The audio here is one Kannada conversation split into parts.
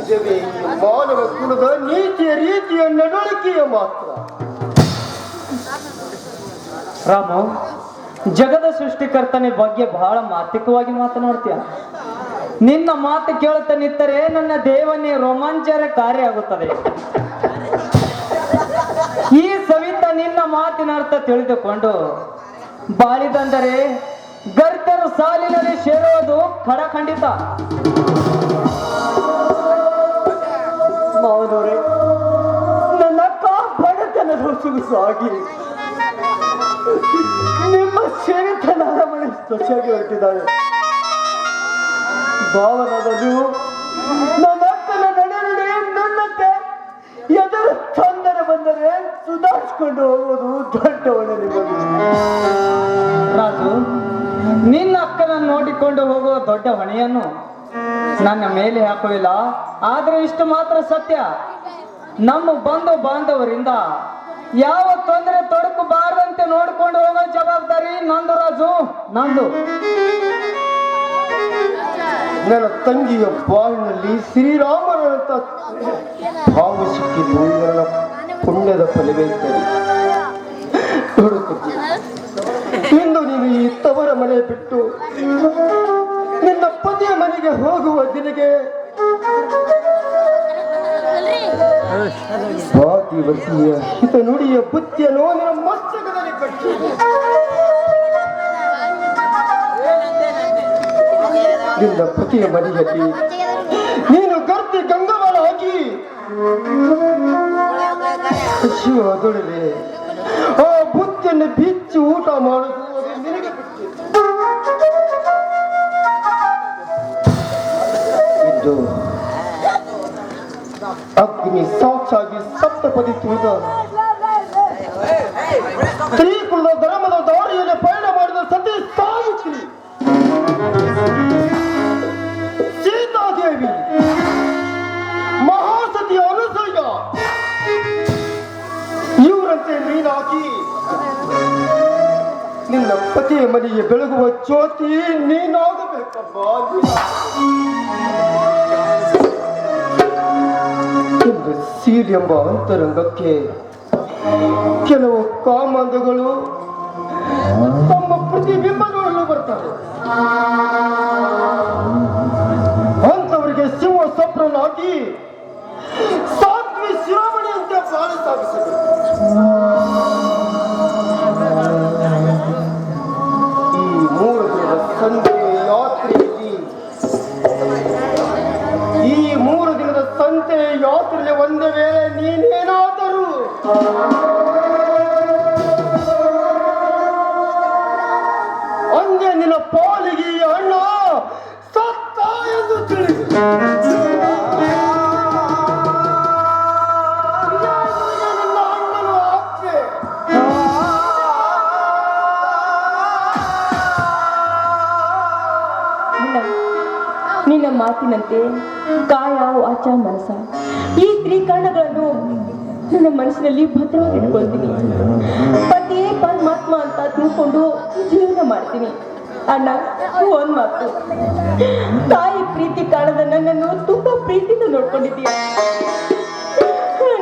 ಇಲ್ಲವೇ ಮಾನವ ಕುಲದ ನೀತಿಯ ರೀತಿಯ ನಡವಳಿಕೆಯ ಮಾತ್ರ. ರಾಮು, ಜಗದ ಸೃಷ್ಟಿಕರ್ತನ ಬಗ್ಗೆ ಬಹಳ ಮಾರ್ಮಿಕವಾಗಿ ಮಾತನಾಡ್ತೀಯ. ನಿನ್ನ ಮಾತು ಕೇಳುತ್ತಾ ನಿಂತರೆ ನನ್ನ ದೇವನೇ ರೋಮಾಂಚನಕಾರಿ ಆಗುತ್ತದೆ. ಈ ಸವಿತ ನಿನ್ನ ಮಾತಿನ ಅರ್ಥ ತಿಳಿದುಕೊಂಡು ಬಾಳಿದಂದರೆ ಗರ್ಭರು ಸಾಲಿನಲ್ಲಿ ಸೇರುವುದು ಖಂಡಿತ. ಮಾವನವರೇ, ನನ್ನ ಅಕ್ಕ ಬಡತನದ ಸುಗುಸಾಗಿ ನಿಮ್ಮ ಸೇರಿತನ ಅರಮನೆ ಸ್ವಚ್ಛಾಗಿ ಹೊರಟಿದ್ದಾಳೆ. ಭಾವನದ ನೀವು ನನ್ನ ಅಕ್ಕನ ನಡೆನುಡಿ ನನ್ನಂತೆ ಎದುರು ತೊಂದರೆ ಬಂದರೆ ಸುಧಾರಿಸಿಕೊಂಡು ಹೋಗುವುದು ದೊಡ್ಡ ಹೊಣೆ ನಿಮಗೆ. ರಾಜು, ನಿನ್ನ ಅಕ್ಕನ ನೋಡಿಕೊಂಡು ಹೋಗುವ ದೊಡ್ಡ ಹೊಣೆಯನ್ನು ನನ್ನ ಮೇಲೆ ಹಾಕುವಿಲ್ಲ. ಆದ್ರೆ ಇಷ್ಟು ಮಾತ್ರ ಸತ್ಯ, ನಮ್ಮ ಬಂಧು ಬಾಂಧವರಿಂದ ಯಾವ ತೊಂದರೆ ತೊಡಕು ಬಾರದಂತೆ ನೋಡಿಕೊಂಡು ಹೋಗೋ ಜವಾಬ್ದಾರಿ ನಂದು ರಾಜು, ನಂದು. ನನ್ನ ತಂಗಿಯ ಬಾಳಿನಲ್ಲಿ ಶ್ರೀರಾಮನಂತ ಹಾವು ಸಿಕ್ಕಿದ್ದು ನನ್ನ ಪುಣ್ಯದ ಫಲವೇ ಸರಿ. ಇಂದು ನೀನು ಈ ತವರ ಮನೆ ಬಿಟ್ಟು ನಿನ್ನ ಪತಿಯ ಮನೆಗೆ ಹೋಗುವ ದಿನಗೆ ಸ್ವಾತಿವತಿಯ ಹಿತ ನುಡಿಯ ಬುದ್ಧಿಯನ್ನು ನಿನ್ನ ಮಸ್ತಕದಲ್ಲಿ ಕಟ್ಟಿ ನಿನ್ನ ಪತಿಯ ಮನೆಯಲ್ಲಿ ನೀನು ಗರ್ತಿ ಗಂಗವಾಳಾಗಿ ಶಿವದೊಡನೆ ಆ ಬುದ್ಧಿಯನ್ನು ಬಿಚ್ಚಿ ಊಟ ಮಾಡುವುದು ನಿನಗೆ ಬಿಟ್ಟಿತ್ತು. ಇದು ಅಗ್ನಿ ಸಾಕ್ಷಾಗಿ ಸಪ್ತಪದಿ ತುಳಿದ ಸ್ತ್ರೀಕುಲದ ಧರ್ಮದ ದಾರಿಯಲ್ಲಿ ಪಯಣ ಮಾಡಿದ ಸತಿ ಸಾವಿತ್ರಿ, ಸೀತಾದೇವಿ, ಮಹಾಸತಿ ಅನುಸೂಯ ಇವರಂತೆ ನೀನಾಗಿ ನಿನ್ನ ಪತಿಯ ಮನೆಗೆ ಬೆಳಗುವ ಜ್ಯೋತಿ ನೀನಾಗಬೇಕಪ್ಪ. ಇಂದು ಸೀರೆಂಬ ಅಂತರಂಗಕ್ಕೆ ಕೆಲವು ಕಾಮಂದಗಳು ತಮ್ಮ ಪ್ರತಿಬಿಂಬಗಳನ್ನು ಬರ್ತಾರೆ. ಅಂತವರಿಗೆ ಸಿಂಹ ಸ್ವಪ್ನನಾಗಿ ಸಾತ್ವಿ ಶಿರೋಮಣಿಯಂತೆ ಬಾಳಿ ಸಾಗಿಸಬೇಕು. ಈ 3 ದಿನದ ಸಂಜೆ ಯಾತ್ರೆಯಲ್ಲಿ ಒಂದು ವೇಳೆ ನೀನೇನಾದರೂ ಅಂದೆ ನಿನ್ನ ಪಾಲಿಗೆ ಅಣ್ಣ ಸತ್ತ ಎಂದು ತಿಳಿದು ನನ್ನ ಅಣ್ಣನು ಆಪ್ತೆ. ನಿನ್ನ ಮಾತಿನಂತೆ ಕಾಯ ವಾಚ ಮನಸ ಈ ತ್ರಿಕರಣಗಳನ್ನು ನನ್ನ ಮನಸ್ಸಿನಲ್ಲಿ ಭದ್ರವಾಗಿ ಇಟ್ಕೊಳ್ತೀನಿ. ಪತಿಯೇ ಪರಮಾತ್ಮ ಅಂತ ತಿಳ್ಕೊಂಡು ಜೀವನ ಮಾಡ್ತೀನಿ. ಅಣ್ಣ, ಒಂದ್ ಮಾತು, ತಾಯಿ ಪ್ರೀತಿ ಕಾಣದ ನನ್ನನ್ನು ತುಂಬಾ ಪ್ರೀತಿಯಿಂದ ನೋಡ್ಕೊಂಡಿದ್ದೀಯ.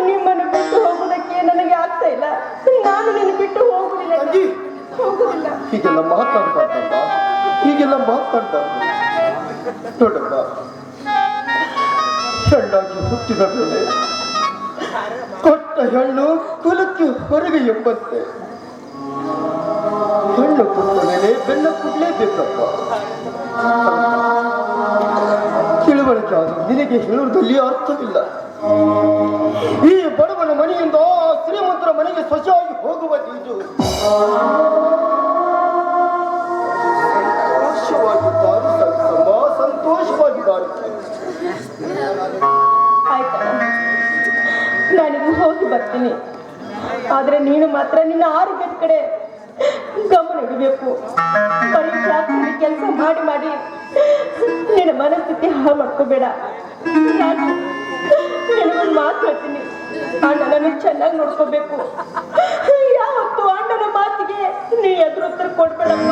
ನಿಮ್ಮನ್ನು ಬಿಟ್ಟು ಹೋಗೋದಕ್ಕೆ ನನಗೆ ಆಗ್ತಾ ಇಲ್ಲ. ನಾನು ನಿನ್ನ ಬಿಟ್ಟು ಹೋಗುದಿಲ್ಲ. ಹೀಗೆಲ್ಲ ಮಾತಾಡ್ಬಾರ್ದು ನೋಡಪ್ಪ. ಹೆಣ್ಣಾಗಿ ಹುಟ್ಟಿದ ಮೇಲೆ ಕೊಟ್ಟ ಹೆಣ್ಣು ಕುಲಕ್ಕೆ ಹೊರಗೆ ಎಂಬಂತೆ ಹೆಣ್ಣು ಕೊಟ್ಟ ಮೇಲೆ ಬೆನ್ನ ಕೊಡ್ಲೇಬೇಕಪ್ಪ. ತಿಳುವಳಿಕೆ ಆದರೂ ನಿನಗೆ ಹೇಳುವುದಲ್ಲಿ ಅರ್ಥವಿಲ್ಲ. ಈ ಬಡವನ ಮನೆಯಿಂದ ಶ್ರೀಮಂತರ ಮನೆಗೆ ಸ್ವಚ್ಛವಾಗಿ ಹೋಗುವ ನೀನು ಸಂತೋಷವಾಗಿ ಆಯ್ತಾ, ನಾನಿಗೂ ಹೋಗಿ ಬರ್ತೀನಿ. ಆದ್ರೆ ನೀನು ಮಾತ್ರ ನಿನ್ನ ಆರೋಗ್ಯದ ಕಡೆ ಗಮನ ಇಡಬೇಕು. ಪರೀಕ್ಷೆ ಕೆಲಸ ಮಾಡಿ ಮಾಡಿ ನಿನ್ನ ಮನಸ್ಥಿತಿ ಹಾಳು ಮಾಡ್ಕೋಬೇಡ. ನಾನು ನಿನಗೊಂದು ಮಾತು ಹೇಳ್ತೀನಿ, ಅಣ್ಣನನ್ನು ಚೆನ್ನಾಗಿ ನೋಡ್ಕೋಬೇಕು. ಯಾವತ್ತು ಅಣ್ಣನ ಮಾತಿಗೆ ನೀ ಎದುರು ಉತ್ತರ ಕೊಡ್ಬೇಡಪ್ಪ.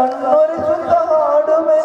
ಕಣ್ಣೊರೆಸುತ್ತ ಹಾಡುವೆ